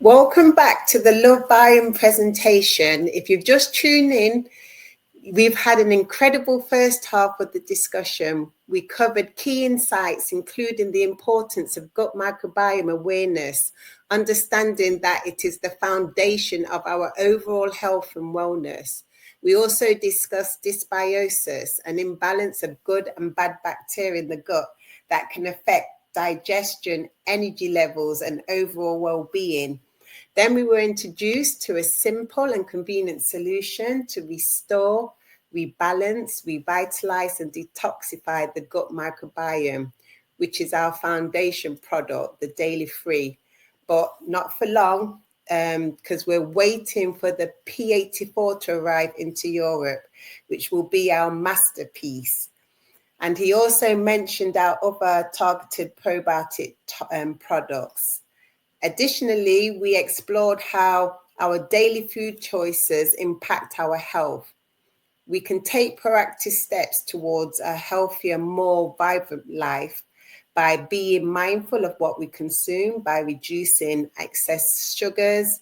Welcome back to the Love Biome presentation. If you've just tuned in, we've had an incredible first half of the discussion. We covered key insights, including the importance of gut microbiome awareness, understanding that it is the foundation of our overall health and wellness. We also discussed dysbiosis, an imbalance of good and bad bacteria in the gut that can affect digestion, energy levels, and overall well-being. Then we were introduced to a simple and convenient solution to restore, rebalance, revitalize, and detoxify the gut microbiome, which is our foundation product, the Daily Free. But not for long, because we're waiting for the P84 to arrive into Europe, which will be our masterpiece. And he also mentioned our other targeted probiotic products. Additionally, we explored how our daily food choices impact our health. We can take proactive steps towards a healthier, more vibrant life by being mindful of what we consume, by reducing excess sugars,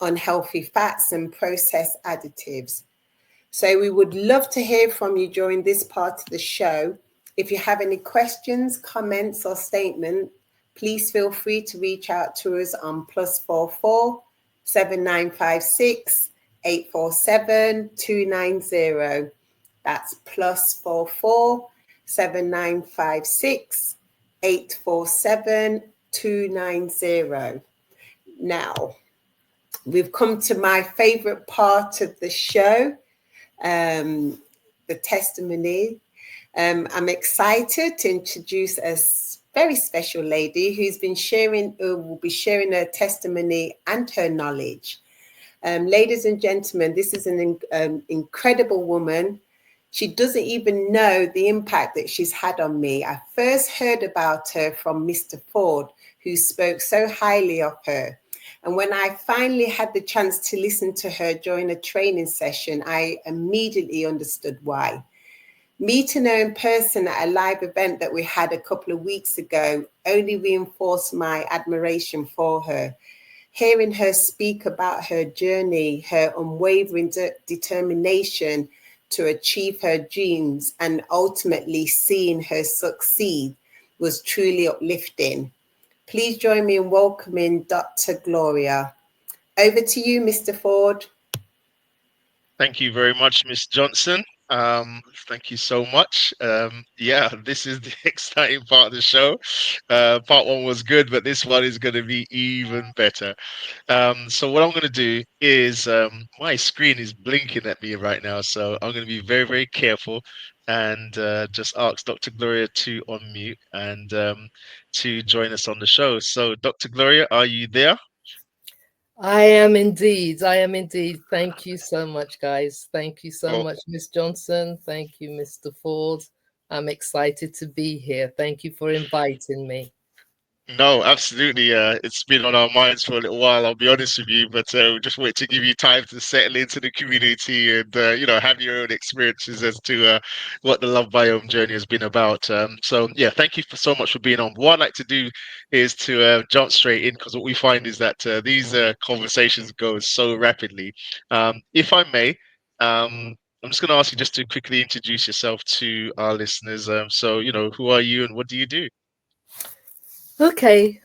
unhealthy fats, and processed additives. So we would love to hear from you during this part of the show. If you have any questions, comments, or statements, please feel free to reach out to us on +44 7956 847 290. That's +44 7956 847 290. Now, we've come to my favorite part of the show, the testimony. I'm excited to introduce a very special lady who's been will be sharing her testimony and her knowledge. Ladies and gentlemen, this is an incredible woman. She doesn't even know the impact that she's had on me. I first heard about her from Mr. Ford, who spoke so highly of her. And when I finally had the chance to listen to her during a training session, I immediately understood why. Meeting her in person at a live event that we had a couple of weeks ago only reinforced my admiration for her. Hearing her speak about her journey, her unwavering determination to achieve her dreams, and ultimately seeing her succeed was truly uplifting. Please join me in welcoming Dr. Gloria. Over to you, Mr. Ford. Thank you very much, Miss Johnson. Thank you so much. Yeah, this is the exciting part of the show. Part one was good, but this one is going to be even better. So what I'm going to do is my screen is blinking at me right now, so I'm going to be very, very careful and just ask Dr. Gloria to unmute and to join us on the show. So, Dr. Gloria, are you there? I am indeed. I am indeed. Thank you so much, guys. Thank you so much, Miss Johnson. Thank you, Mr. Ford. I'm excited to be here. Thank you for inviting me. No, absolutely. It's been on our minds for a little while, I'll be honest with you, but we just wanted to give you time to settle into the community and, have your own experiences as to what the Love Biome journey has been about. So, yeah, thank you so much for being on. What I'd like to do is to jump straight in, because what we find is that these conversations go so rapidly. If I may, I'm just going to ask you just to quickly introduce yourself to our listeners. So, who are you and what do you do? Okay,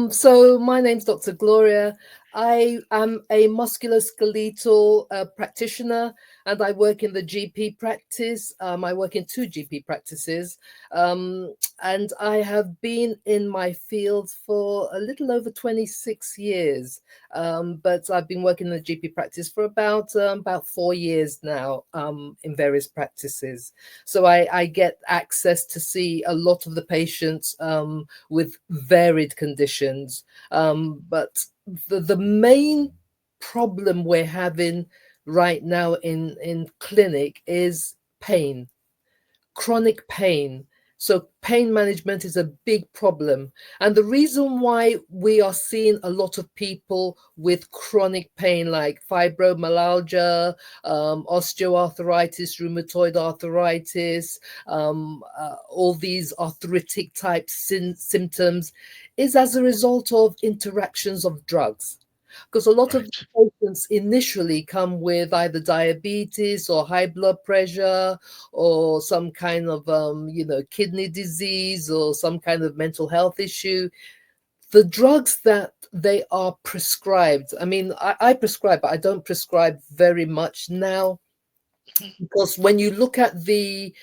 so my name's Dr. Gloria. I am a musculoskeletal practitioner, and I work in the GP practice. I work in 2 GP practices, and I have been in my field for a little over 26 years. But I've been working in the GP practice for about 4 years now, in various practices. So I get access to see a lot of the patients with varied conditions. But the main problem we're having right now in clinic is pain, chronic pain. So pain management is a big problem. And the reason why we are seeing a lot of people with chronic pain like fibromyalgia, osteoarthritis, rheumatoid arthritis, all these arthritic type symptoms is as a result of interactions of drugs. because a lot of Right. patients initially come with either diabetes or high blood pressure or some kind of kidney disease or some kind of mental health issue. The drugs that they are prescribed, I mean, I prescribe, but I don't prescribe very much now, because when you look at the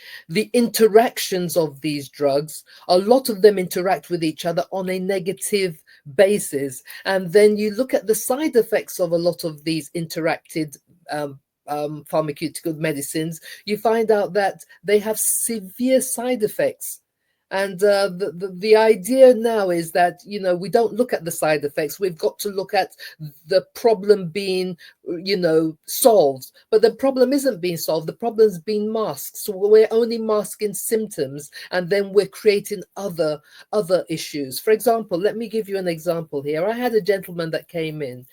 interactions of these drugs, a lot of them interact with each other on a negative basis, and then you look at the side effects of a lot of these interacted pharmaceutical medicines, you find out that they have severe side effects. And the idea now is that, we don't look at the side effects. We've got to look at the problem being, solved. But the problem isn't being solved. The problem's being masked. So we're only masking symptoms, and then we're creating other issues. For example, let me give you an example here. I had a gentleman that came in.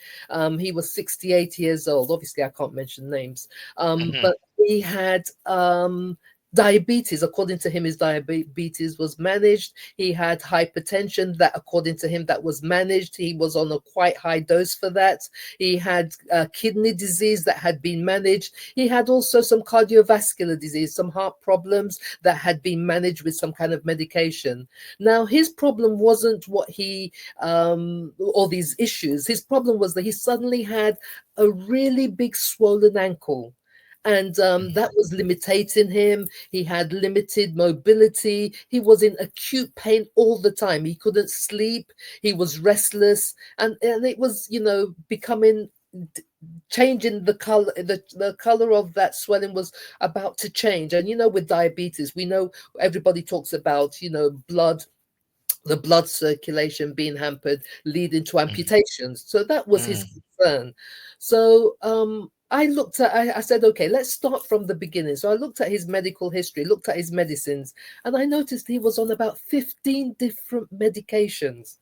He was 68 years old. Obviously, I can't mention names. But he had diabetes. According to him, his diabetes was managed. He had hypertension that, according to him, that was managed. He was on a quite high dose for that. He had kidney disease that had been managed. He had also some cardiovascular disease, some heart problems that had been managed with some kind of medication. Now, his problem wasn't all these issues. His problem was that he suddenly had a really big swollen ankle. And that was limiting him. He had limited mobility. He was in acute pain all the time. He couldn't sleep. He was restless. And it was, becoming, changing the color. The color of that swelling was about to change. And, with diabetes, we know everybody talks about, the blood circulation being hampered, leading to amputations. So that was his concern. So I said, okay, let's start from the beginning. So I looked at his medical history, looked at his medicines, and I noticed he was on about 15 different medications.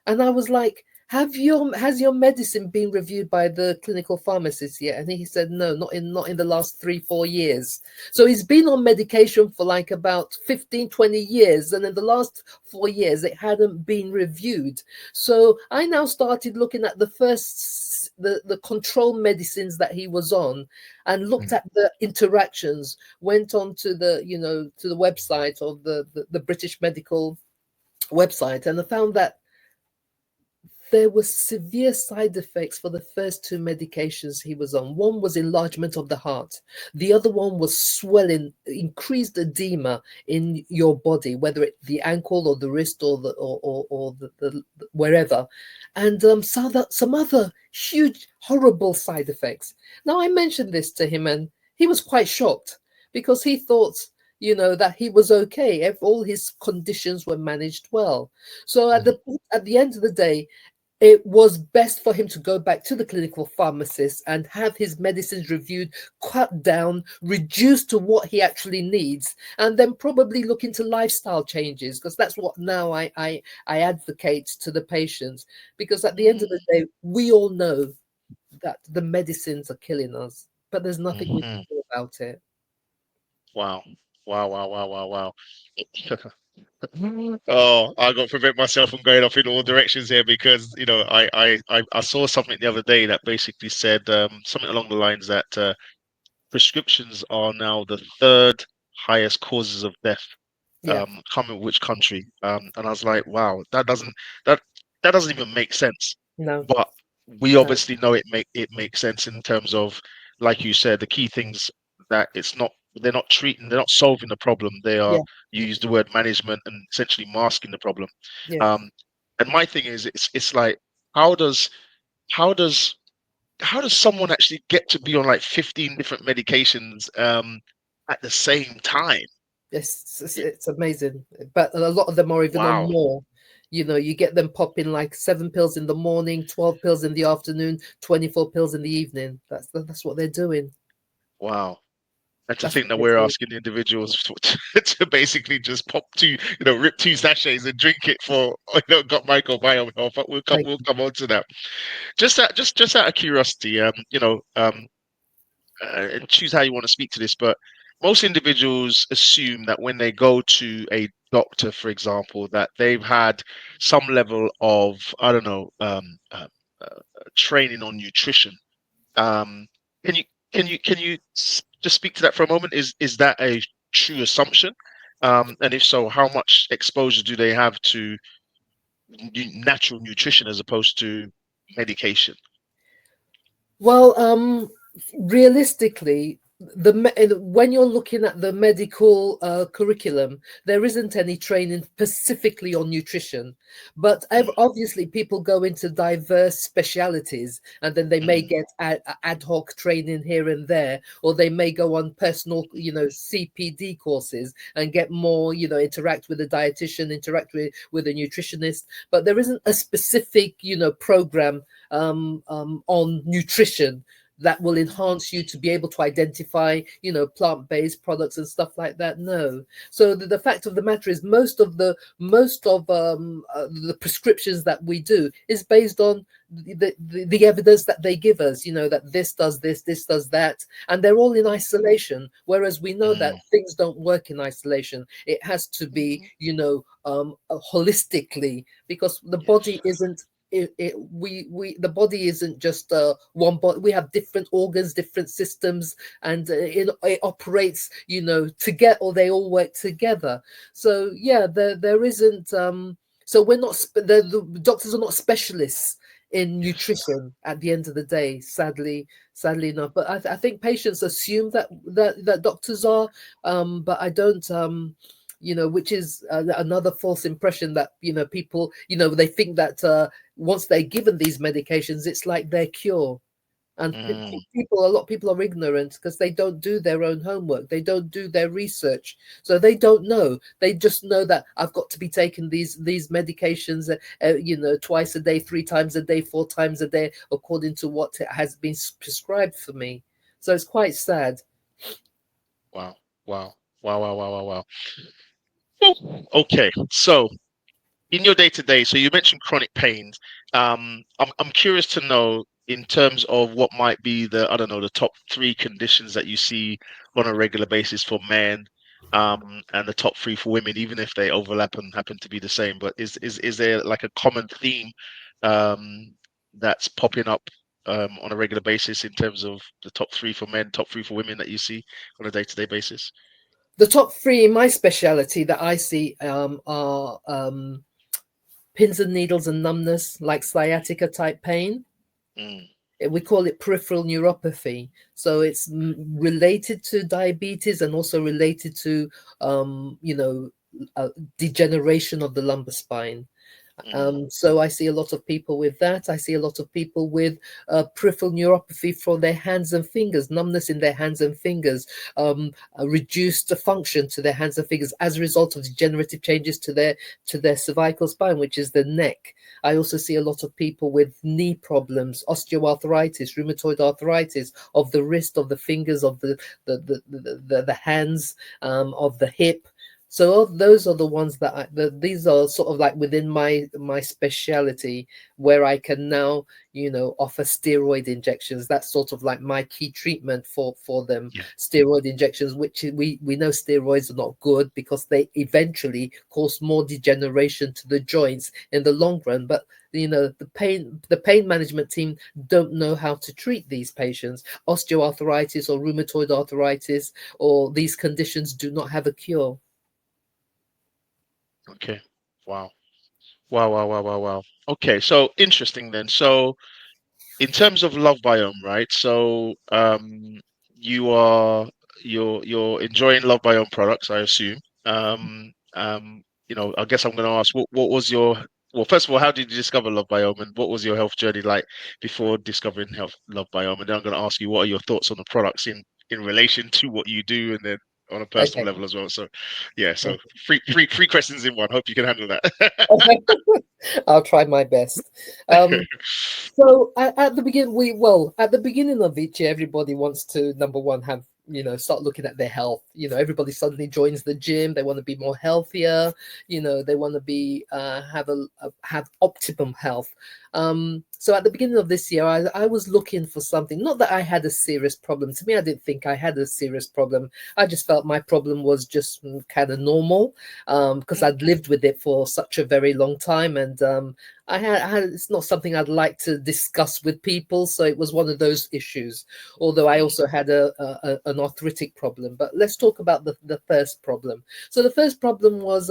And I was like, has your medicine been reviewed by the clinical pharmacist yet? And he said, no, not in the last 3-4 years. So he's been on medication for like about 15-20 years. And in the last 4 years, it hadn't been reviewed. So I now started looking at the control medicines that he was on, and looked at the interactions, went on to the website of the British medical website, and I found that there were severe side effects for the first 2 medications he was on. One was enlargement of the heart. The other one was swelling, increased edema in your body, whether it's the ankle or the wrist or the wherever, and some other huge, horrible side effects. Now, I mentioned this to him, and he was quite shocked, because he thought, that he was okay. If all his conditions were managed well. So at the end of the day, it was best for him to go back to the clinical pharmacist and have his medicines reviewed, cut down, reduced to what he actually needs, and then probably look into lifestyle changes, because that's what now I advocate to the patients. Because at the end of the day, we all know that the medicines are killing us, but there's nothing we can do about it. Wow. Wow, wow, wow, wow, wow. Oh, I got to prevent myself from going off in all directions here, because I saw something the other day that basically said something along the lines that prescriptions are now the third highest causes of death. Yeah. Coming which country? And I was like, wow, that that doesn't even make sense. No. But we No. obviously know it makes sense in terms of, like you said, the key things, that they're not solving the problem. They are, Yeah. you use the word management, and essentially masking the problem. Yes. Um, and my thing is, it's like, how does how does how does someone actually get to be on like 15 different medications at the same time? It's amazing, but a lot of them are even on Wow. more. You get them popping like 7 pills in the morning, 12 pills in the afternoon, 24 pills in the evening. That's what they're doing. Wow. And to That's think what that they're we're doing. asking the individuals to basically just pop two, rip 2 sachets and drink it for, got microbiome health. But Thank we'll you. come on to that. Just out of curiosity, and choose how you want to speak to this, but most individuals assume that when they go to a doctor, for example, that they've had some level of, I don't know, training on nutrition. Can you just speak to that for a moment? Is that a true assumption? And if so, how much exposure do they have to natural nutrition as opposed to medication? Well, realistically, when you're looking at the medical curriculum, there isn't any training specifically on nutrition, but obviously people go into diverse specialities, and then they may get ad hoc training here and there, or they may go on personal, CPD courses and get more, interact with a dietitian, interact with a nutritionist, but there isn't a specific, program on nutrition that will enhance you to be able to identify, plant-based products and stuff like that. No. So the fact of the matter is, most of the prescriptions that we do is based on the evidence that they give us, that this does this, this does that, and they're all in isolation. Whereas we know that things don't work in isolation. It has to be, holistically, because the body isn't. The body isn't just one body. We have different organs, different systems, and it operates, together, or they all work together. So yeah, there isn't. So we're not. The doctors are not specialists in nutrition at the end of the day, sadly enough. But I think patients assume that doctors are, but I don't. Which is another false impression that people they think that once they're given these medications, it's like their cure. And a lot of people are ignorant because they don't do their own homework. They don't do their research. So they don't know. They just know that I've got to be taking these medications, twice a day, 3 times a day, 4 times a day, according to what has been prescribed for me. So it's quite sad. Wow. Okay, so in your day to day, so you mentioned chronic pains. I'm curious to know, in terms of what might be the top 3 conditions that you see on a regular basis for men, and the top 3 for women, even if they overlap and happen to be the same. But is there like a common theme that's popping up on a regular basis in terms of the top 3 for men, top 3 for women that you see on a day to day basis? The top 3 in my specialty that I see are pins and needles and numbness, like sciatica type pain. We call it peripheral neuropathy. So it's related to diabetes and also related to, degeneration of the lumbar spine. So I see a lot of people with that. I see a lot of people with peripheral neuropathy for their hands and fingers, numbness in their hands and fingers, reduced function to their hands and fingers as a result of degenerative changes to their cervical spine, which is the neck. I also see a lot of people with knee problems, osteoarthritis, rheumatoid arthritis of the wrist, of the fingers, of the hands, of the hip. So those are the ones that these are sort of like within my speciality, where I can now, offer steroid injections. That's sort of like my key treatment for them. Yeah. Steroid injections, which we know steroids are not good because they eventually cause more degeneration to the joints in the long run. But the pain management team don't know how to treat these patients. Osteoarthritis or rheumatoid arthritis or these conditions do not have a cure. Okay. Wow. Okay, so interesting then. So in terms of Love Biome, right? So you're enjoying Love Biome products, I assume. I guess I'm going to ask, what was your, well, first of all, how did you discover Love Biome, and what was your health journey like before discovering Love Biome? And then I'm going to ask you, what are your thoughts on the products in relation to what you do, and then on a personal level as well. So yeah, so three questions in one. Hope you can handle that. I'll try my best. So at the beginning of each year, everybody wants to, number one, have start looking at their health. Everybody suddenly joins the gym. They want to be more healthier. They want to be have optimum health. So at the beginning of this year, I was looking for something. Not that I had a serious problem. To me, I didn't think I had a serious problem. I just felt my problem was just kind of normal, because I'd lived with it for such a very long time, and I had it's not something I'd like to discuss with people. So it was one of those issues. Although I also had an arthritic problem. But let's talk about the first problem. So the first problem was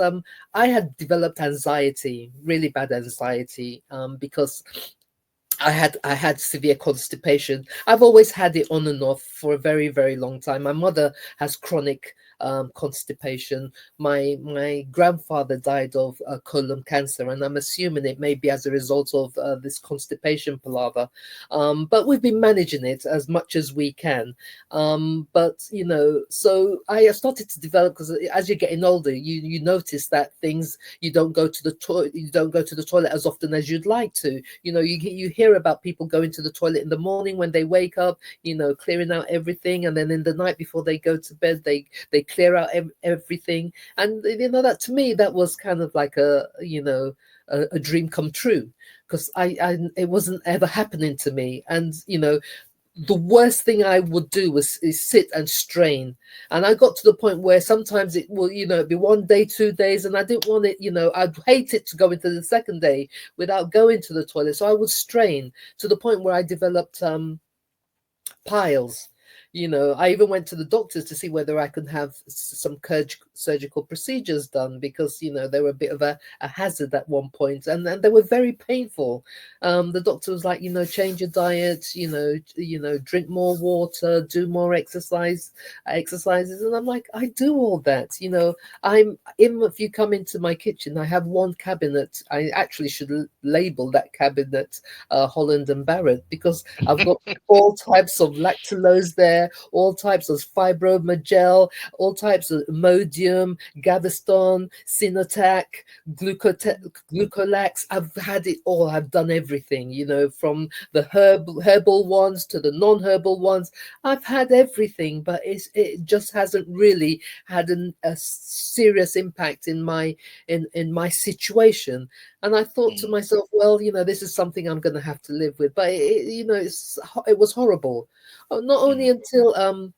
I had developed anxiety, really bad anxiety, because I had severe constipation. I've always had it on and off for a very, very long time. My mother has chronic constipation. My grandfather died of colon cancer, and I'm assuming it may be as a result of this constipation palaver. But we've been managing it as much as we can. But you know, so I started to develop, because as you're getting older, you notice that things, you don't go to the toilet, as often as you'd like to. You know, you hear about people going to the toilet in the morning when they wake up, you know, clearing out everything, and then in the night before they go to bed, they clear out everything. And you know, that to me, that was kind of like a dream come true, because I it wasn't ever happening to me. And you know, the worst thing I would do is sit and strain. And I got to the point where sometimes it will, you know, be 1 day, 2 days, and I didn't want it, you know, I'd hate it to go into the second day without going to the toilet. So I would strain to the point where I developed piles. You know, I even went to the doctors to see whether I could have some surgical procedures done, because, you know, they were a bit of a hazard at one point, and they were very painful. The doctor was like, you know, change your diet, you know, drink more water, do more exercises. And I'm like, I do all that, you know. If you come into my kitchen, I have one cabinet. I actually should label that cabinet Holland and Barrett, because I've got all types of lactulose there, all types of fibromyalgia, all types of Imodium, Gaviston, Sinotac, Glucolax. I've had it all. I've done everything, you know, from the herbal ones to the non-herbal ones. I've had everything, but it just hasn't really had a serious impact in my situation. And I thought to myself, well, you know, this is something I'm going to have to live with. But you know, it was horrible. Not only until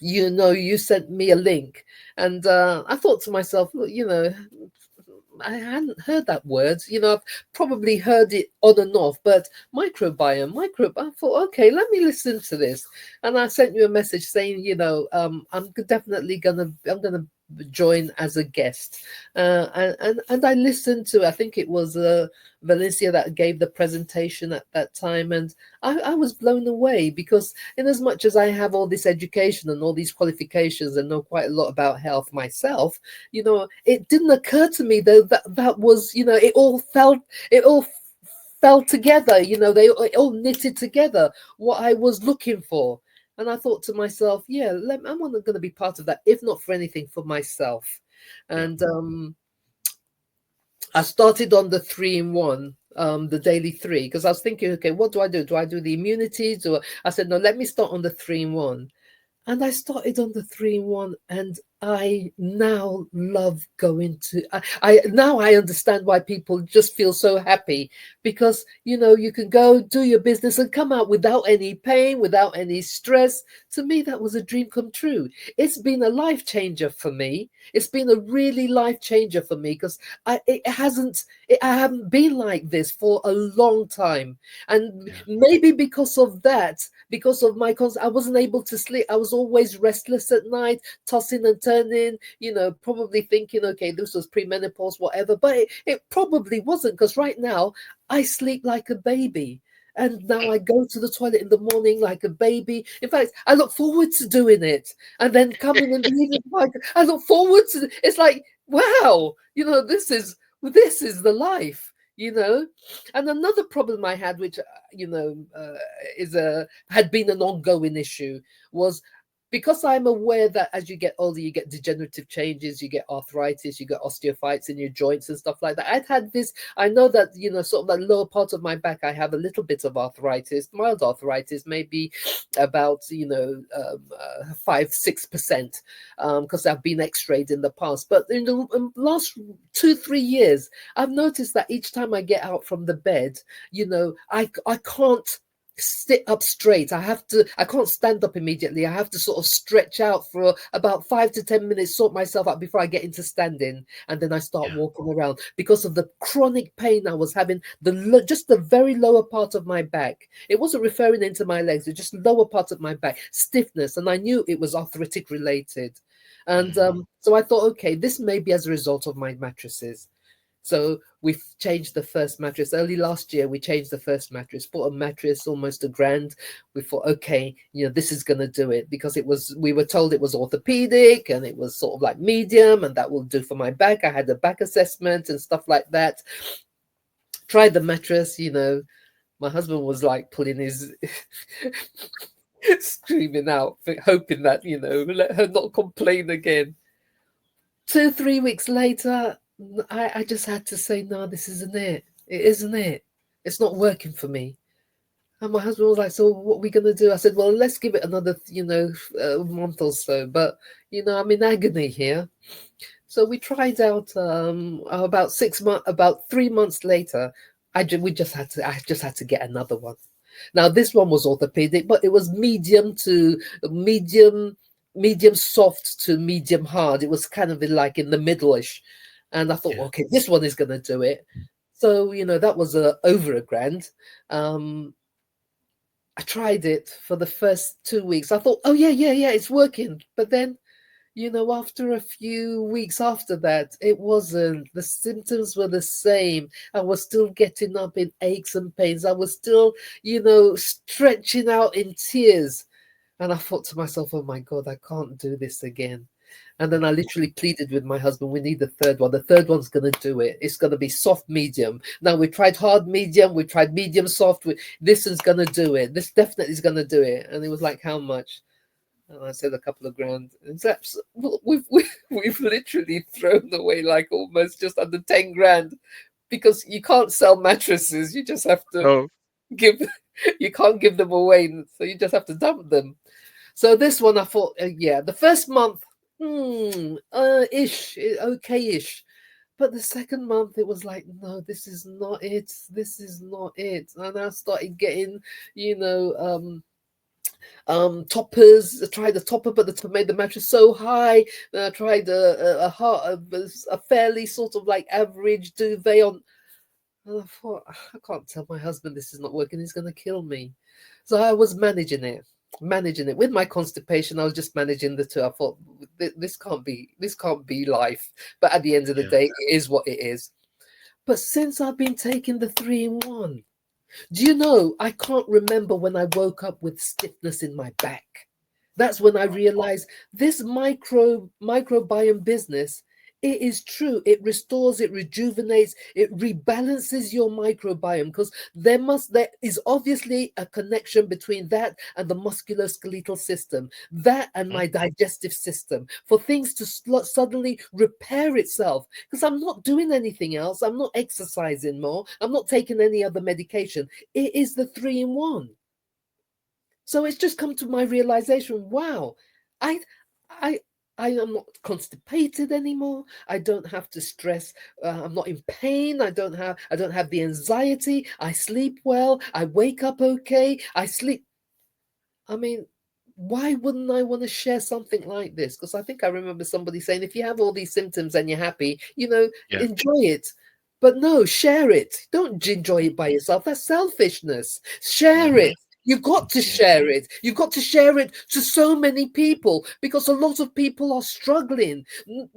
you know, you sent me a link, and I thought to myself, look, you know, I hadn't heard that word. You know, I've probably heard it on and off, but microbiome. I thought, okay, let me listen to this. And I sent you a message saying, you know, I'm definitely I'm gonna join as a guest. And I listened to, I think it was Valencia that gave the presentation at that time, and I was blown away, because in as much as I have all this education and all these qualifications and know quite a lot about health myself, you know, it didn't occur to me though that was, you know, it all fell together, you know, it all knitted together what I was looking for. And I thought to myself, yeah, I'm going to be part of that, if not for anything, for myself. And I started on the 3-in-1, the daily 3, because I was thinking, okay, what do I do? Do I do the immunities? Or I said, no, let me start on the 3-in-1. And I started on the 3-in-1, and I now love going to. Now I understand why people just feel so happy, because you know, you can go do your business and come out without any pain, without any stress. To me, that was a dream come true. It's been a life changer for me. It's been a really life changer for me, because I haven't been like this for a long time, and maybe because of that. Because of my I wasn't able to sleep. I was always restless at night, tossing and turning, you know, probably thinking, okay, this was premenopause, whatever. But it probably wasn't, because right now I sleep like a baby. And now I go to the toilet in the morning like a baby. In fact, I look forward to doing it. And then coming in the evening, like, I look forward to it's like, wow, you know, this is the life. You know. And another problem I had, which you know, had been an ongoing issue, was because I'm aware that as you get older, you get degenerative changes, you get arthritis, you get osteophytes in your joints and stuff like that. I'd had this, I know that, you know, sort of that lower part of my back, I have a little bit of arthritis, mild arthritis, maybe about, you know, 5-6%, because I've been x-rayed in the past. But in the last 2-3 years, I've noticed that each time I get out from the bed, you know, I can't sit up straight. I can't stand up immediately. I have to sort of stretch out for about 5 to 10 minutes, sort myself out before I get into standing, and then I start walking around because of the chronic pain I was having, just the very lower part of my back. It wasn't referring into my legs, it's just lower part of my back, stiffness, and I knew it was arthritic related. And so I thought, okay, this may be as a result of my mattresses. So we've changed the first mattress. Early last year, we changed the first mattress, bought a mattress, almost $1,000. We thought, okay, you know, this is going to do it, because we were told it was orthopedic and it was sort of like medium, and that will do for my back. I had a back assessment and stuff like that. Tried the mattress, you know, my husband was like pulling his screaming out, hoping that, you know, let her not complain again. 2-3 weeks later, I just had to say, no, this isn't it. It isn't it. It's not working for me. And my husband was like, so what are we going to do? I said, well, let's give it another, you know, month or so. But, you know, I'm in agony here. So we tried out about 3 months later. I just had to get another one. Now, this one was orthopedic, but it was medium soft to medium hard. It was kind of like in the middle-ish. And I thought, okay, this one is going to do it. So, you know, that was over $1,000. I tried it for the first 2 weeks. I thought, oh, yeah, it's working. But then, you know, after a few weeks after that, it wasn't. The symptoms were the same. I was still getting up in aches and pains. I was still, you know, stretching out in tears. And I thought to myself, oh my God, I can't do this again. And then I literally pleaded with my husband, we need the third one. The third one's going to do it. It's going to be soft medium. Now, we tried hard medium. We tried medium soft. This is going to do it. This definitely is going to do it. And he was like, how much? And I said a couple of grand. And we've literally thrown away like almost just under 10 grand, because you can't sell mattresses. You just have to you can't give them away. So you just have to dump them. So this one, I thought, the first month, okay-ish. But the second month, it was like, no, this is not it. This is not it. And I started getting, you know, toppers. I tried the topper, but made the mattress so high. I tried a fairly sort of like average duvet on. And I thought, I can't tell my husband this is not working. He's going to kill me. So I was managing it with my constipation. I was just managing the two. I thought, this can't be life. But at the end of the day, it is what it is. But since I've been taking the 3-in-1, do you know, I can't remember when I woke up with stiffness in my back. That's when I realized this microbiome business, it is true. It restores, it rejuvenates, it rebalances your microbiome, because there is obviously a connection between that and the musculoskeletal system, that and my digestive system, for things to suddenly repair itself. Because I'm not doing anything else. I'm not exercising more. I'm not taking any other medication. It is the 3-in-1. So it's just come to my realization, wow, I am not constipated anymore. I don't have to stress. I'm not in pain. I don't have the anxiety. I sleep well. I wake up okay. I sleep. I mean, why wouldn't I want to share something like this? Because I think I remember somebody saying, if you have all these symptoms and you're happy, you know, enjoy it. But no, share it. Don't enjoy it by yourself. That's selfishness. Share it. You've got to share it. You've got to share it to so many people, because a lot of people are struggling.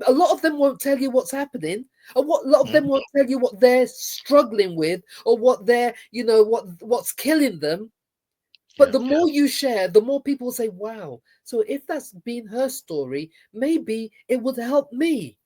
A lot of them won't tell you what's happening. A lot of them won't tell you what they're struggling with, or what they're, you know, what's killing them. But the more you share, the more people will say, wow. So if that's been her story, maybe it would help me.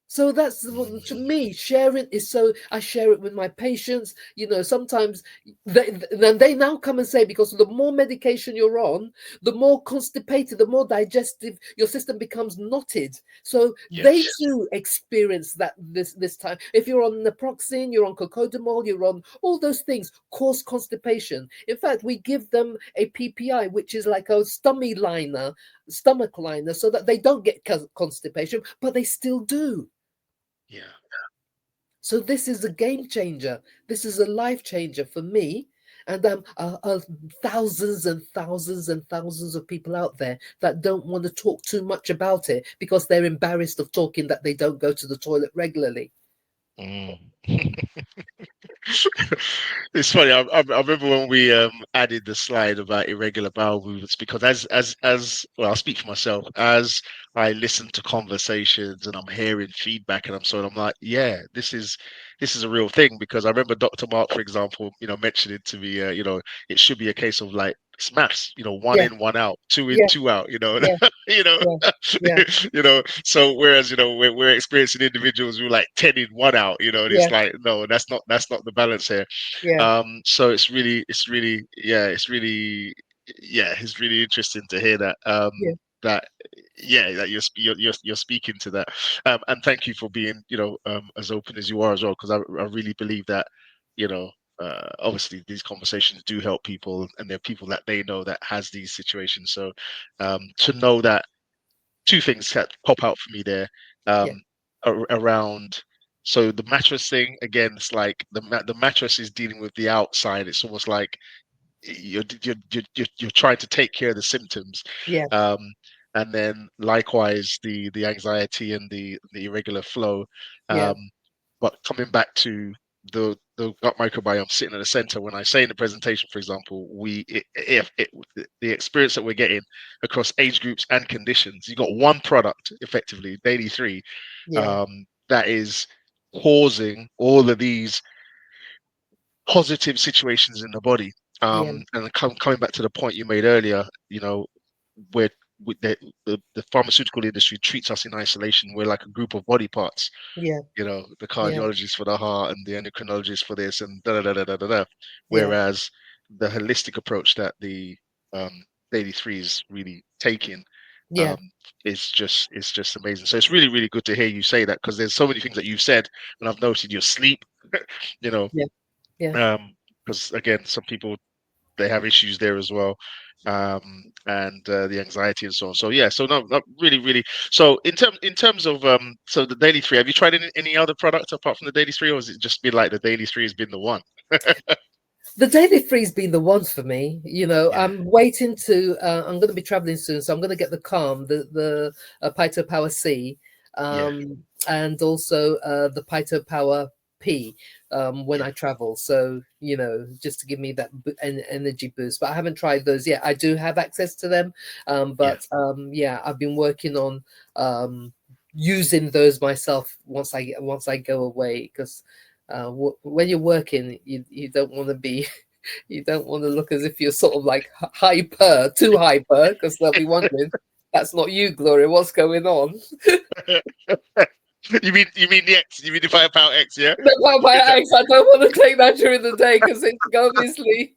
So that's to me, sharing is so. I share it with my patients. Sometimes they now come and say, because the more medication you're on, the more constipated, the more digestive your system becomes knotted. So they Yes. too experience that this time. If you're on naproxen, you're on cocodamol, you're on all those things, cause constipation. In fact, we give them a PPI, which is like a stomach liner, so that they don't get constipation, but they still do. Yeah. So this is a game changer. This is a life changer for me. And thousands and thousands and thousands of people out there that don't want to talk too much about it because they're embarrassed of talking that they don't go to the toilet regularly. Mm. It's funny. I remember when we added the slide about irregular bowel movements, because as well, I'll speak for myself. As I listen to conversations and I'm hearing feedback, and I'm like, yeah, this is a real thing. Because I remember Dr. Mark, for example, mentioning to me, it should be a case of like it's maths, one Yeah, in, one out, two in, yeah, two out, yeah, you know, yeah, yeah, So whereas we're experiencing individuals who are like 10 in, one out, and yeah, it's like, no, that's not the balance here. yeah, So it's really interesting to hear that yeah, that that you're speaking to that. And thank you for being as open as you are as well, because I really believe that you know obviously these conversations do help people, and there are people that they know that has these situations. So to know that, two things that pop out for me there, yeah, um around, so the mattress thing again, it's like the mattress is dealing with the outside. It's almost like you're trying to take care of the symptoms, yeah, um and then likewise the anxiety and the irregular flow. yeah, um but coming back to the gut microbiome sitting at the center, when I say in the presentation, for example, the experience that we're getting across age groups and conditions, you got one product, effectively daily 3, yeah, that is causing all of these positive situations in the body. yeah, And coming back to the point you made earlier, where the pharmaceutical industry treats us in isolation. We're like a group of body parts. yeah, The yeah, cardiologist for the heart and the endocrinologist for this and da da da da da da. yeah, Whereas the holistic approach that the Daily Three is really taking, yeah, um, is just amazing. So it's really really good to hear you say that, because there's so many things that you've said, and I've noted your sleep. you know, yeah, yeah. because again, some people, they have issues there as well, and the anxiety and so on. So yeah, so no, not really, really. So in terms of so the Daily Three, have you tried any other product apart from the Daily Three, or has it just been like the Daily Three has been the one? The Daily Free's been the ones for me. Yeah, I'm waiting to. I'm going to be traveling soon, so I'm going to get the Calm, the Pito Power C, yeah, and also the Pito Power P when yeah, I travel. So just to give me that energy boost. But I haven't tried those yet. I do have access to them, yeah. but yeah, I've been working on using those myself once I go away, because when you're working, you don't want to be you don't want to look as if you're sort of like too hyper, because they'll be wondering, that's not you, Gloria, what's going on? You mean the X? You mean the Firepower X? Yeah. No, my Is that? ex, I don't want to take that during the day, because it's obviously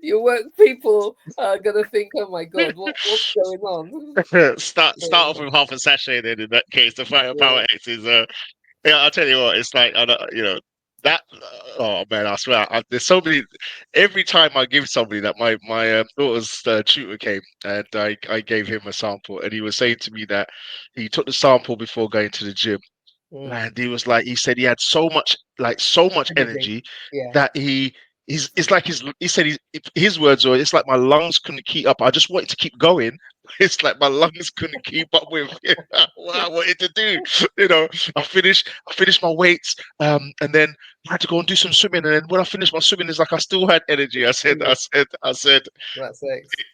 your work people are gonna think, oh my god, what's going on? Start off with half a sachet. Then in that case, the Yeah. Firepower X is yeah, I'll tell you what, it's like, I don't, that. Oh man, I swear, there's so many. Every time I give somebody that, my daughter's tutor came, and I gave him a sample, and he was saying to me that he took the sample before going to the gym, Mm, and he said he had so much energy. energy Yeah, that it's like he said his words were, it's like my lungs couldn't keep up. I just wanted to keep going. It's like my lungs couldn't keep up with what I wanted to do. You know, I finished my weights, and then I had to go and do some swimming. And then when I finished my swimming, it's like I still had energy. I said, that's X.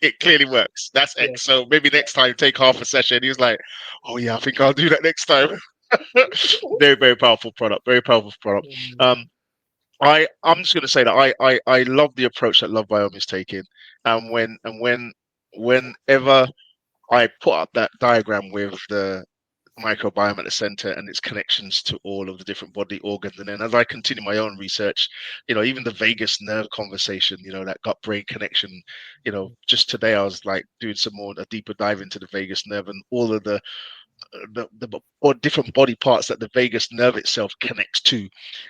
it clearly works. That's Yeah, X. So maybe yeah. next time take half a session. He was like, oh yeah, I think I'll do that next time. Very, very powerful product. Very powerful product. Mm, Um, I'm just going to say that I love the approach that Love Biome is taking, and whenever I put up that diagram with microbiome at the center and its connections to all of the different body organs. And then as I continue my own research, even the vagus nerve conversation, that gut brain connection, just today I was like doing a deeper dive into the vagus nerve and all of or different body parts that the vagus nerve itself connects to.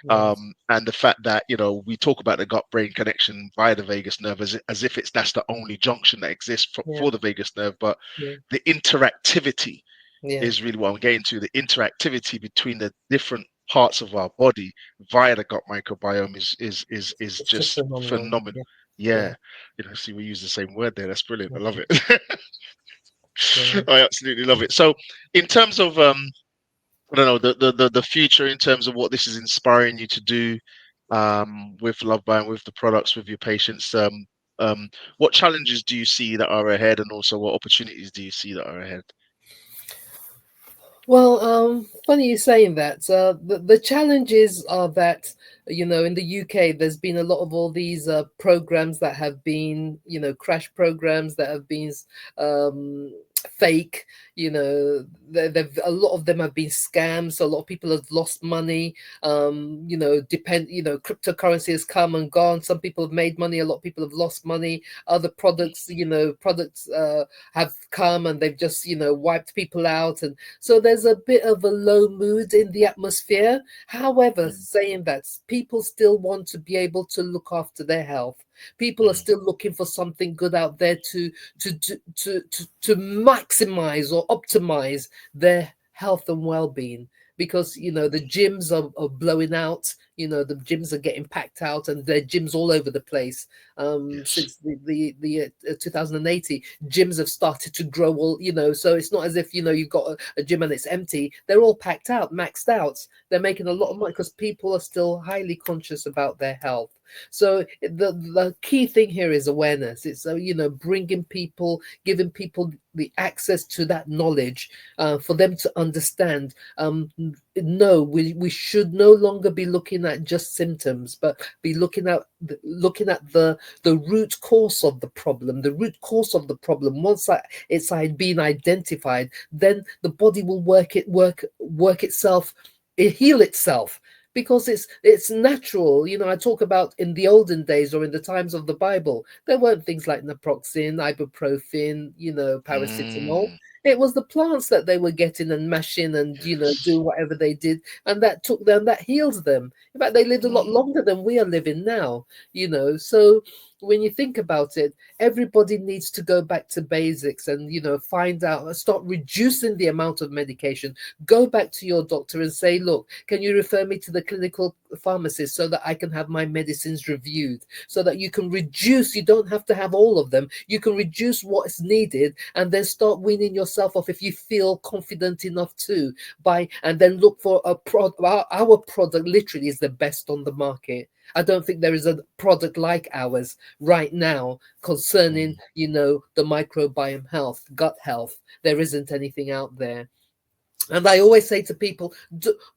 Yes. And the fact that, we talk about the gut brain connection via the vagus nerve as if that's the only junction that exists for the vagus nerve, but Yeah. the interactivity Yeah. is really what I'm getting to. The interactivity between the different parts of our body via the gut microbiome is It's just just phenomenal. phenomenal. Yeah. Yeah. See, we use the same word there. That's brilliant. I love Yeah. it. Yeah. I absolutely love it. So in terms of I don't know, the future, in terms of what this is inspiring you to do with LoveBiome, with the products, with your patients, what challenges do you see that are ahead, and also what opportunities do you see that are ahead? Well, funny you saying that. The challenges are that, in the UK, there's been a lot of all these programs that have been, crash programs that have been um, fake. A lot of them have been scams. So a lot of people have lost money. Cryptocurrency has come and gone. Some people have made money. A lot of people have lost money. Other products, have come and they've just, wiped people out. And so there's a bit of a low mood in the atmosphere. However, saying that, people still want to be able to look after their health. People are still looking for something good out there to maximize or optimize their health and well-being, because the gyms are blowing out. The gyms are getting packed out, and there are gyms all over the place. Yes. Since the 2080, gyms have started to grow all, so it's not as if you've got a gym and it's empty. They're all packed out, maxed out. They're making a lot of money because people are still highly conscious about their health. So the key thing here is awareness. It's bringing people, giving people the access to that knowledge, for them to understand. No, we should no longer be looking at just symptoms, but be looking at the root cause of the problem. The root cause of the problem. Once it's been identified, then the body will work itself, heal itself, because it's natural. I talk about in the olden days, or in the times of the Bible, there weren't things like naproxen, ibuprofen, paracetamol. Mm, It was the plants that they were getting and mashing and yes. do whatever they did, and that took them, that heals them. In fact, they lived a lot Mm, longer than we are living now. So when you think about it, everybody needs to go back to basics and find out, start reducing the amount of medication. Go back to your doctor and say, look, can you refer me to the clinical pharmacist so that I can have my medicines reviewed, so that you can reduce. You don't have to have all of them. You can reduce what is needed, and then start weaning yourself off if you feel confident enough to buy, and then look for a product. Our product literally is the best on the market. I don't think there is a product like ours right now concerning, mm, the microbiome health, gut health. There isn't anything out there. And I always say to people,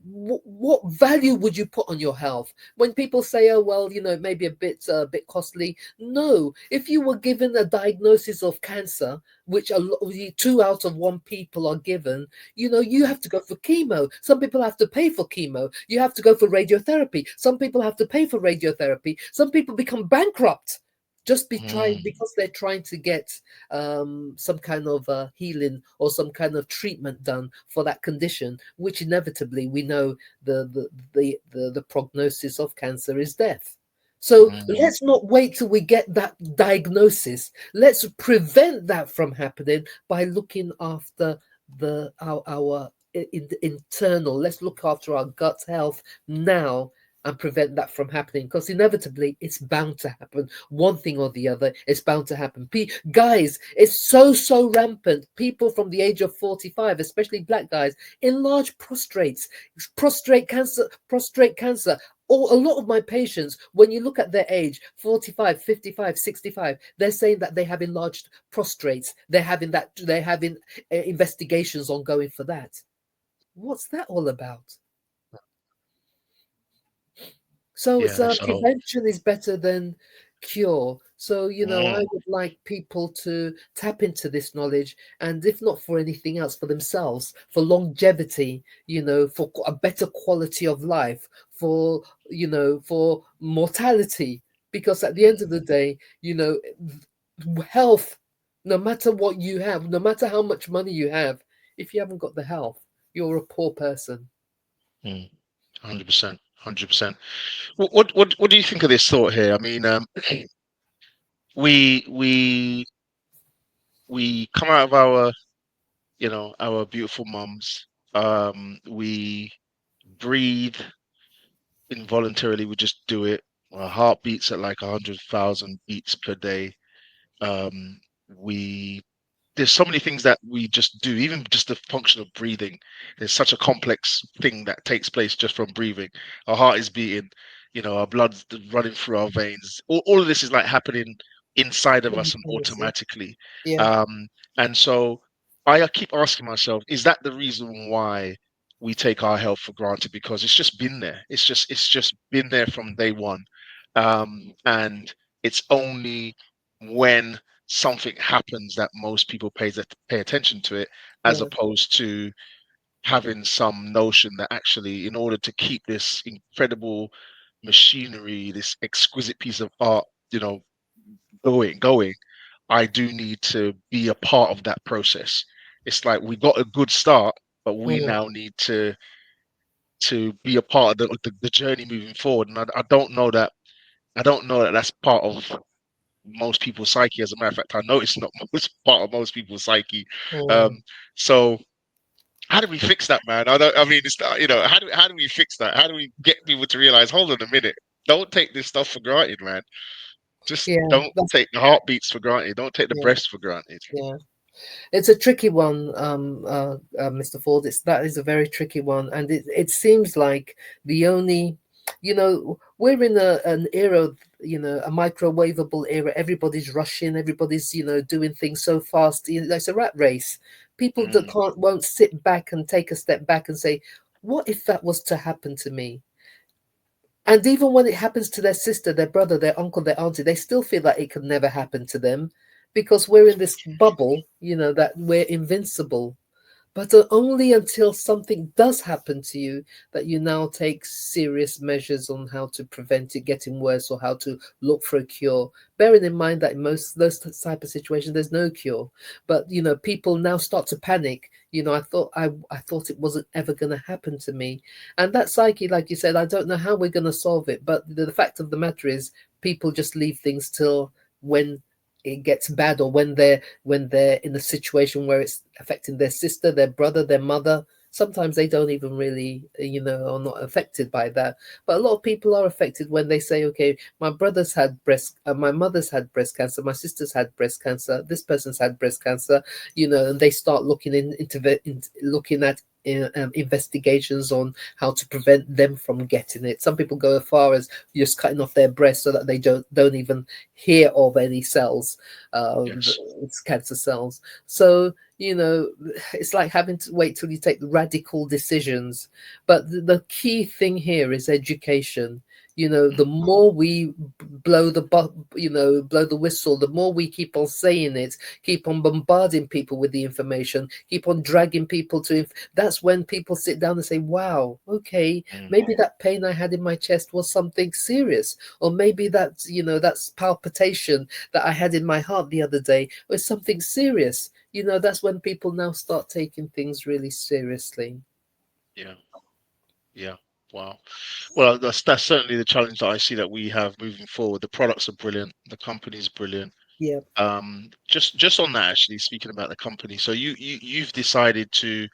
what value would you put on your health? When people say, oh, well, it may be a bit costly. No, if you were given a diagnosis of cancer, which 2 out of 1 people are given, you have to go for chemo. Some people have to pay for chemo. You have to go for radiotherapy. Some people have to pay for radiotherapy. Some people become bankrupt just mm, because they're trying to get some kind of healing or some kind of treatment done for that condition, which inevitably we know the prognosis of cancer is death. So mm, let's not wait till we get that diagnosis. Let's prevent that from happening by looking after our internal. Let's look after our gut health now and prevent that from happening, because inevitably it's bound to happen. One thing or the other, it's bound to happen. Guys, it's so rampant. People from the age of 45, especially black guys, enlarged prostrates, prostate cancer. A lot of my patients, when you look at their age, 45, 55, 65, they're saying that they have enlarged prostrates. They're having investigations ongoing for that. What's that all about? So it's yeah. So prevention is better than cure. So, I Mm, would like people to tap into this knowledge, and if not for anything else, for themselves, for longevity, for a better quality of life, for mortality. Because at the end of the day, health, no matter what you have, no matter how much money you have, if you haven't got the health, you're a poor person. 100%, 100%. What do you think of this thought here? I mean, we we we come out of our beautiful mums. We breathe involuntarily. We just do it. Our heart beats at like 100,000 beats per day. Um, we There's so many things that we just do, even just the function of breathing. There's such a complex thing that takes place just from breathing. Our heart is beating, our blood's running through our veins. All of this is like happening inside of us and Simultaneously. automatically. Yeah. Um, and so I keep asking myself, is that the reason why we take our health for granted? Because it's just been there. It's just been there from day one. And it's only when something happens that most people pay attention to it, as Yeah. opposed to having some notion that actually, in order to keep this incredible machinery, this exquisite piece of art, going, I do need to be a part of that process. It's like we got a good start, but we Mm, now need to be a part of the journey moving forward. And I don't know that that's part of most people's psyche. As a matter of fact, I know it's not most part of most people's psyche. mm. Um, so how do we fix that, man? I mean, it's not, how do we fix that? How do we get people to realize, hold on a minute, don't take this stuff for granted, man. Just Yeah. don't That's, take the heartbeats for granted. Don't take the yeah. breaths for granted. Yeah. It's a tricky one, Mr. Ford. That is a very tricky one, and it seems like the only, we're in an era, a microwavable era. Everybody's rushing, everybody's doing things so fast. It's a rat race. People that Mm, won't sit back and take a step back and say, "What if that was to happen to me?" And even when it happens to their sister, their brother, their uncle, their auntie, they still feel that it could never happen to them because we're in this bubble, that we're invincible. But only until something does happen to you that you now take serious measures on how to prevent it getting worse or how to look for a cure. Bearing in mind that in most those type of situations, there's no cure. But people now start to panic. I thought it wasn't ever going to happen to me, and that psyche, like you said, I don't know how we're going to solve it. But the fact of the matter is, people just leave things till when it gets bad, or when they're in a situation where it's affecting their sister, their brother, their mother. Sometimes they don't even really, are not affected by that. But a lot of people are affected when they say, okay, my mother's had breast cancer, my sister's had breast cancer, this person's had breast cancer, and they start looking looking at investigations on how to prevent them from getting it. Some people go as far as just cutting off their breast so that they don't even hear of any cells, yes. it's cancer cells. So it's like having to wait till you take radical decisions. But the key thing here is education. The Mm, more we blow the whistle, the more we keep on saying it, keep on bombarding people with the information, keep on dragging people to. That's when people sit down and say, "Wow, okay, mm, maybe that pain I had in my chest was something serious, or maybe that's palpitation that I had in my heart the other day was something serious." That's when people now start taking things really seriously. yeah. Yeah. Wow. Well, that's certainly the challenge that I see that we have moving forward. The products are brilliant. The company's brilliant. Yeah. Just on that, actually, speaking about the company, so you've decided to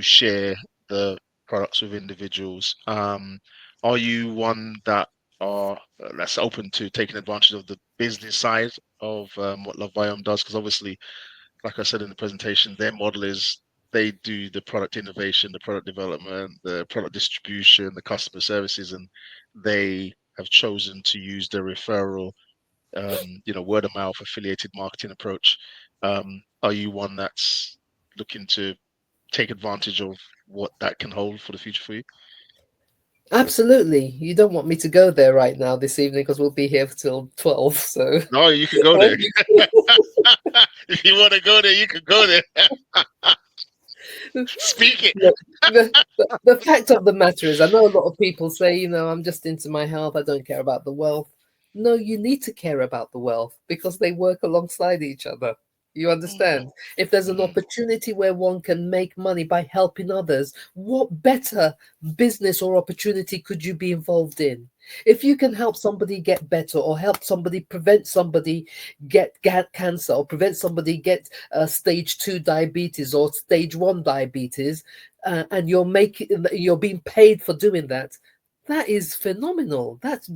share the products with individuals. Are you one that's open to taking advantage of the business side of what Love Biome does? Because obviously, like I said in the presentation, their model is they do the product innovation, the product development, the product distribution, the customer services, and they have chosen to use the referral, word of mouth affiliated marketing approach. Are you one that's looking to take advantage of what that can hold for the future for you? Absolutely. You don't want me to go there right now this evening because we'll be here till 12. So No, you can go there. If you want to go there, you can go there. Speak it. Look, the fact of the matter is, I know a lot of people say, I'm just into my health. I don't care about the wealth. No, you need to care about the wealth because they work alongside each other. You understand? If there's an Mm, opportunity where one can make money by helping others, what better business or opportunity could you be involved in? If you can help somebody get better or help somebody prevent somebody get cancer or prevent somebody get stage 2 diabetes or stage 1 diabetes, and you're being paid for doing that, that is phenomenal. That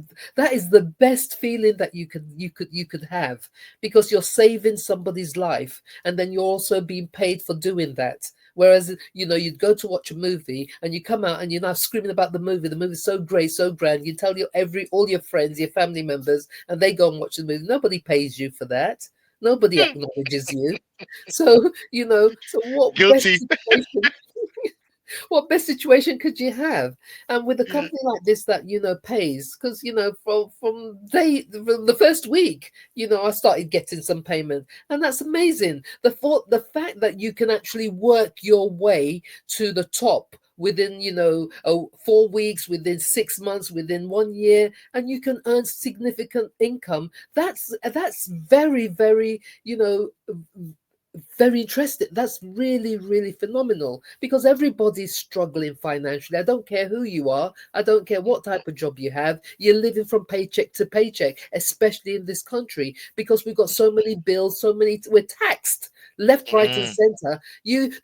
is the best feeling that you could have, because you're saving somebody's life and then you're also being paid for doing that. Whereas, you'd go to watch a movie and you come out and you're now screaming about the movie. The movie's so great, so grand. You tell all your friends, your family members, and they go and watch the movie. Nobody pays you for that. Nobody mm. acknowledges you. So, so Guilty. what best situation could you have? And with a Yeah. company like this that pays, because from the first week, I started getting some payment, and that's amazing. The fact that you can actually work your way to the top within 4 weeks, within 6 months, within 1 year, and you can earn significant income. That's very, very, very interesting. That's really, really phenomenal, because everybody's struggling financially. I don't care who you are. I don't care what type of job you have. You're living from paycheck to paycheck, especially in this country, because we've got so many bills, we're taxed left, right, and Mm, center.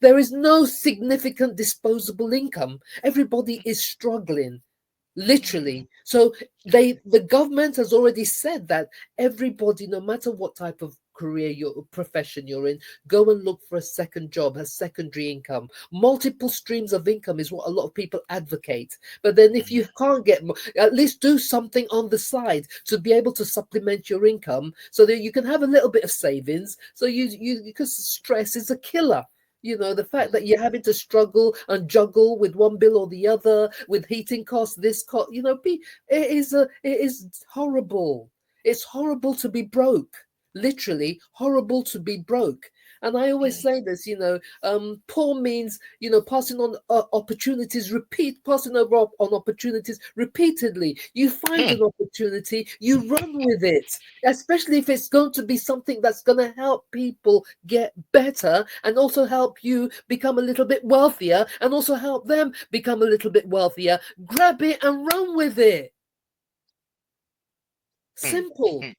There is no significant disposable income. Everybody is struggling. Literally. So the government has already said that everybody, no matter what type of career profession you're in, go and look for a second job, a secondary income. Multiple streams of income is what a lot of people advocate. But then if you can't at least do something on the side to be able to supplement your income so that you can have a little bit of savings. So because stress is a killer. The fact that you're having to struggle and juggle with one bill or the other, with heating costs, this cost, it is horrible. It's horrible to be broke. Literally horrible to be broke. And I always say this, poor means, passing on opportunities, passing over on opportunities repeatedly. You find mm, an opportunity, you run with it, especially if it's going to be something that's going to help people get better and also help you become a little bit wealthier and also help them become a little bit wealthier. Grab it and run with it. mm, Simple. mm.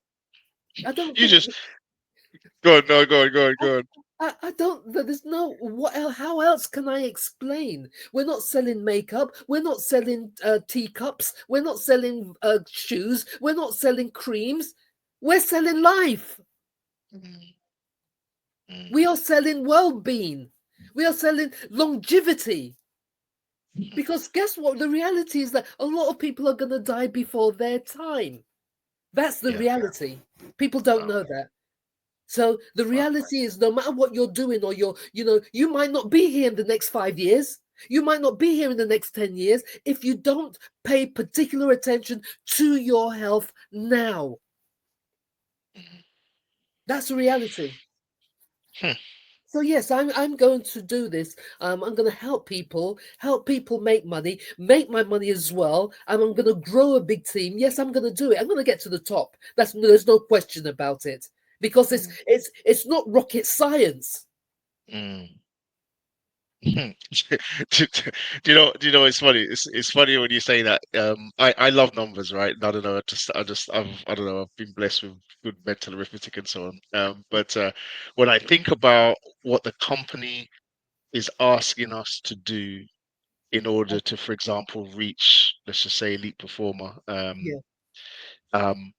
I don't You think. just go on. No, go on. Go on. Go on. I don't. There's no. How else can I explain? We're not selling makeup. We're not selling teacups. We're not selling shoes. We're not selling creams. We're selling life. Mm, mm, We are selling well-being. We are selling longevity. Because guess what? The reality is that a lot of people are going to die before their time. That's the yeah. reality. People don't Wow. know that. So the Wow. reality is, no matter what you're doing, or you might not be here in the next 5 years. You might not be here in the next 10 years if you don't pay particular attention to your health now. That's the reality. Hmm. So yes, I'm going to do this. I'm going to help people make my money as well, and I'm going to grow a big team. Yes, I'm going to do it. I'm going to get to the top. There's no question about it, because it's not rocket science. Mm. Do, do you know? It's funny. It's funny when you say that. I love numbers, right? I don't know. I don't know. I've been blessed with good mental arithmetic and so on. But when I think about what the company is asking us to do in order to, for example, reach, let's just say, elite performer. Yeah, Um,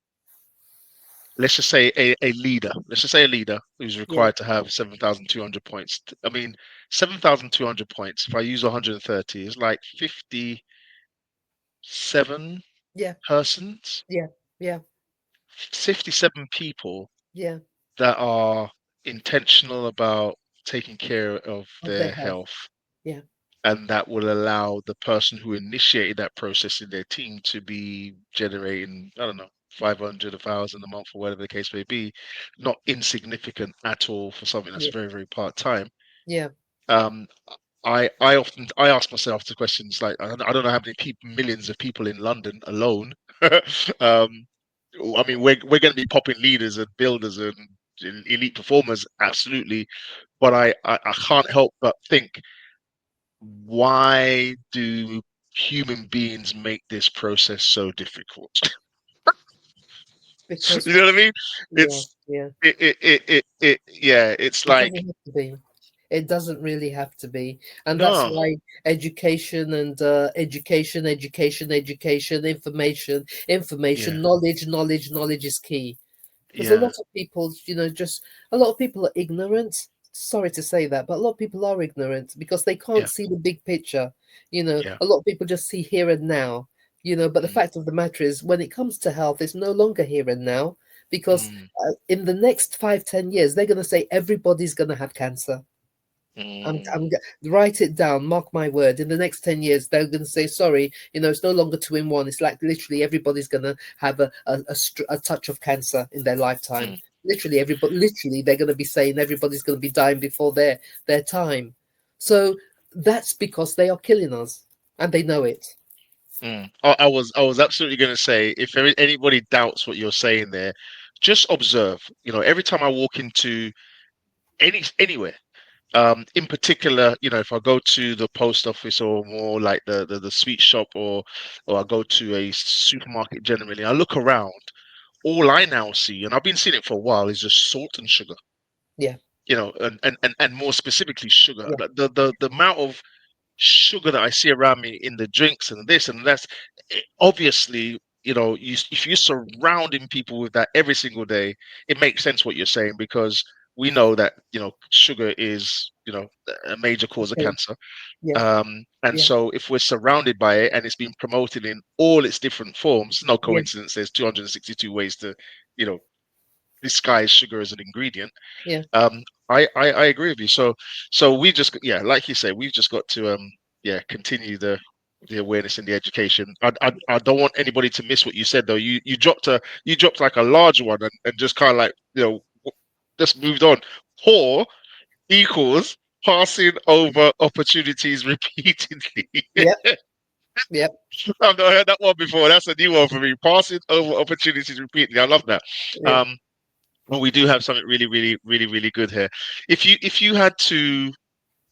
let's just say a leader. Let's just say a leader who's yeah, required to have 7,200 points. I mean, 7,200 points. If I use 130, is like 57 yeah, persons, yeah, yeah, 57 people yeah. that are intentional about taking care of Of their their health. health. Yeah, and that will allow the person who initiated that process in their team to be generating, I don't know, 500, 1,000 a month, or whatever the case may be, not insignificant at all for something that's Yeah. very, very part time. Yeah. Um, I often ask myself the questions like I don't know how many people, millions of people in London alone. um, I mean, we're going to be popping leaders and builders and elite performers, absolutely. But I can't help but think, why do human beings make this process so difficult? Because You know what I mean? yeah, It's yeah. yeah. It's It like, doesn't have to be. It doesn't really have to be. And that's no, why education and education, yeah, information, knowledge is key. Because a yeah, lot of people, just a lot of people are ignorant. Sorry to say that, but a lot of people are ignorant because they can't yeah, see the big picture. yeah, A lot of people just see here and now. But the mm, fact of the matter is, when it comes to health, it's no longer here and now because mm, in the next 5, 10 years, they're going to say everybody's going to have cancer. mm, Write it down, mark my word. In the next 10 years, they're going to say, sorry, it's no longer 2 in 1. It's like literally everybody's going to have a touch of cancer in their lifetime. mm, Literally, they're going to be saying everybody's going to be dying before their time. So that's because they are killing us and they know it. mm. I was absolutely going to say, if anybody doubts what you're saying there, just observe. Every time I walk into anywhere, in particular, if I go to the post office, or more like the sweet shop, or I go to a supermarket generally, I look around, all I now see, and I've been seeing it for a while, is just salt and sugar. Yeah, And more specifically sugar. yeah, The amount of sugar that I see around me in the drinks and this and that, obviously, if you're surrounding people with that every single day, it makes sense what you're saying, because we know that sugar is a major cause of okay, cancer. yeah, And yeah, so if we're surrounded by it and it's being promoted in all its different forms, no yeah, coincidence there's 262 ways to you know disguise sugar as an ingredient. yeah, um, I agree with you. So we just, yeah, like you say, we've just got to yeah, continue the awareness and the education. I don't want anybody to miss what you said though. You dropped like a large one, and just kind of like, just moved on. Poor equals passing over opportunities repeatedly. yeah, yeah, I've not heard that one before. That's a new one for me. Passing over opportunities repeatedly. I love that. yeah. Um, well, we do have something really, really, really, really good here. If you had to,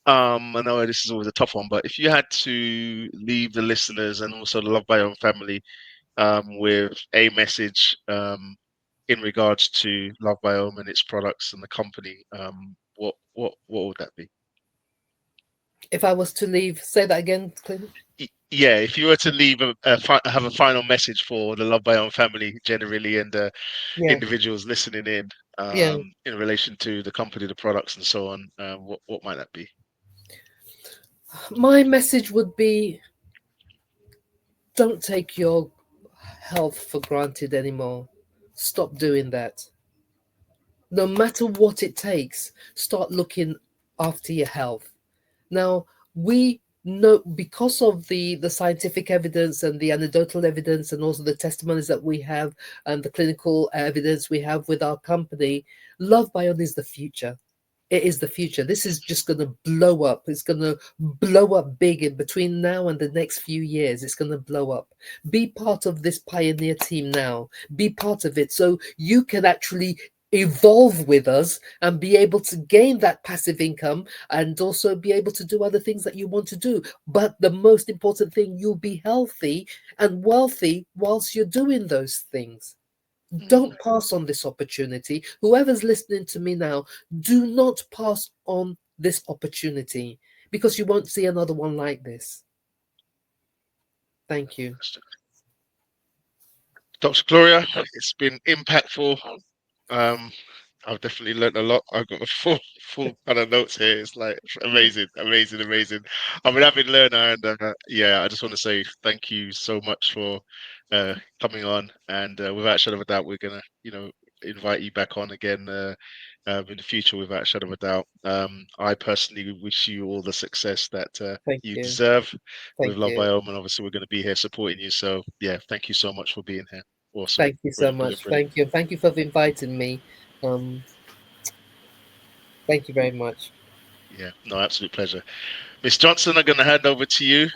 I know this is always a tough one, but if you had to leave the listeners and also the Love Biome family, with a message, in regards to Love Biome and its products and the company, what would that be? If I was to leave, say that again, Clint. Yeah, if you were to leave have a final message for the Love Biome family generally, and Yeah, individuals listening yeah. in relation to the company, the products, and so on, what might that be? My message would be, don't take your health for granted anymore. Stop doing that. No matter what it takes, start looking after your health. Now, we know, because of the scientific evidence and the anecdotal evidence and also the testimonies that we have and the clinical evidence we have with our company, Love Bion is the future. It is the future. This is just going to blow up. It's going to blow up big in between now and the next few years. It's going to blow up. Be part of this pioneer team now. Be part of it so you can actually evolve with us and be able to gain that passive income and also be able to do other things that you want to do. But the most important thing, you'll be healthy and wealthy whilst you're doing those things. Mm, Don't pass on this opportunity. Whoever's listening to me now, do not pass on this opportunity because you won't see another one like this. Thank you. Dr. Gloria, it's been impactful. Um, I've definitely learned a lot. I've got a full kind of notes here. It's like amazing, amazing, amazing. I'm an avid learner, and yeah, I just want to say thank you so much for coming on. And without a shadow of a doubt, we're gonna, invite you back on again in the future without a shadow of a doubt. I personally wish you all the success that Thank you you. deserve with Thank Love you. Biome, and obviously we're going to be here supporting you. So yeah, thank you so much for being here. Awesome. Thank you so much. Thank you. Thank you for inviting me. Thank you very much. Yeah, no, absolute pleasure. Miss Johnson, I'm going to hand over to you.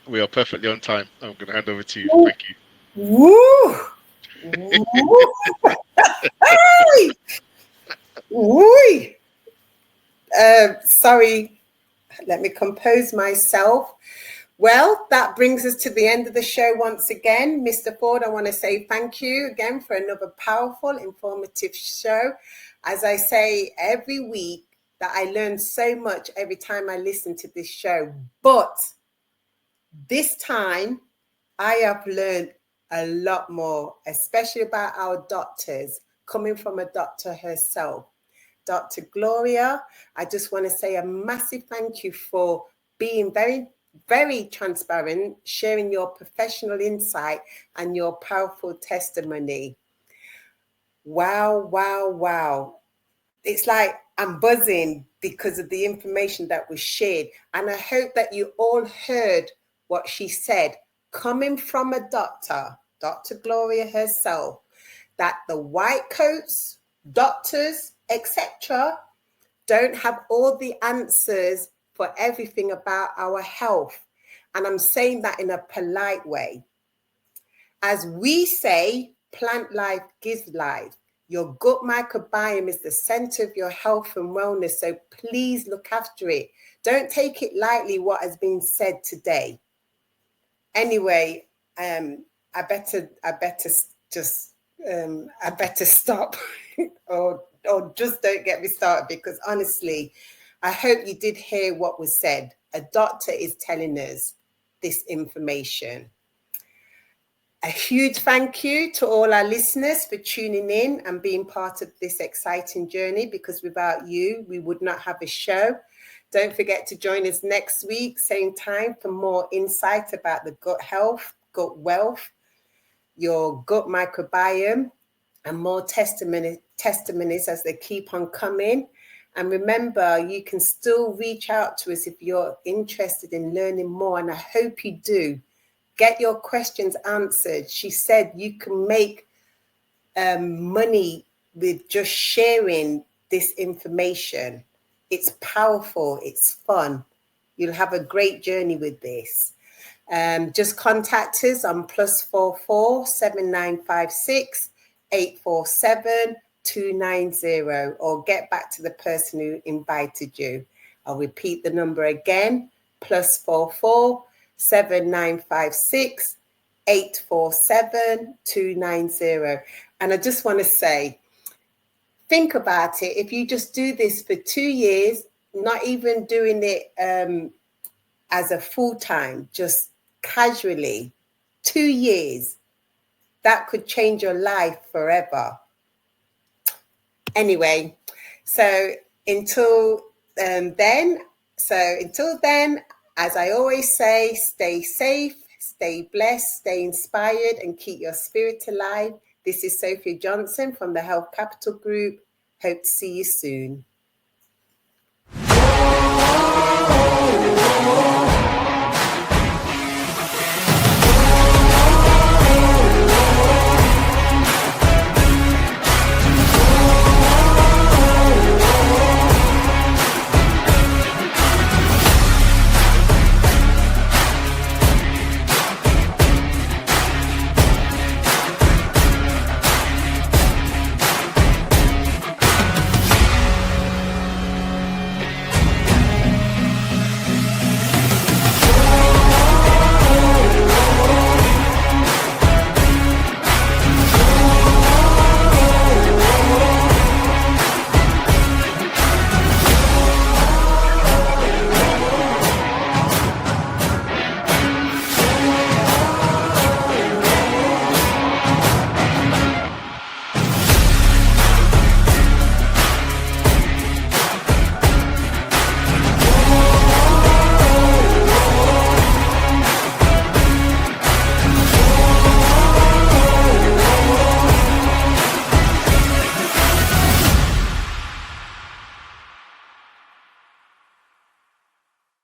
We are perfectly on time. I'm going to hand over to you. Thank you. Woo! Woo! Hey! Woo! Sorry, let me compose myself. Well, that brings us to the end of the show once again. Mr. Ford, I want to say thank you again for another powerful, informative show. As I say every week, that I learn so much every time I listen to this show. But this time, I have learned a lot more, especially about our doctors, coming from a doctor herself. Dr. Gloria, I just want to say a massive thank you for being very, very transparent, sharing your professional insight and your powerful testimony. Wow, wow, wow. It's like I'm buzzing because of the information that was shared. And I hope that you all heard what she said, coming from a doctor, Dr. Gloria herself, that the white coats, doctors, etc., don't have all the answers for everything about our health. And I'm saying that in a polite way. As we say, plant life gives life. Your gut microbiome is the center of your health and wellness. So please look after it. Don't take it lightly what has been said today. Anyway, I better stop or just don't get me started, because honestly, I hope you did hear what was said. A doctor is telling us this information. A huge thank you to all our listeners for tuning in and being part of this exciting journey, because without you, we would not have a show. Don't forget to join us next week, same time, for more insight about the gut health, gut wealth, your gut microbiome, and more testimonies as they keep on coming. And remember, you can still reach out to us if you're interested in learning more, and I hope you do. Get your questions answered. She said you can make money with just sharing this information. It's powerful. It's fun. You'll have a great journey with this. Just contact us on +44 7956 847 290, or get back to the person who invited you. I'll repeat the number again, +44 7956 847 290. And I just want to say, think about it. If you just do this for 2 years, not even doing it as a full-time, just casually, 2 years, that could change your life forever. Anyway, so until then, as I always say, stay safe, stay blessed, stay inspired, and keep your spirit alive. This is Sophia Johnson from the Health Capital Group. Hope to see you soon.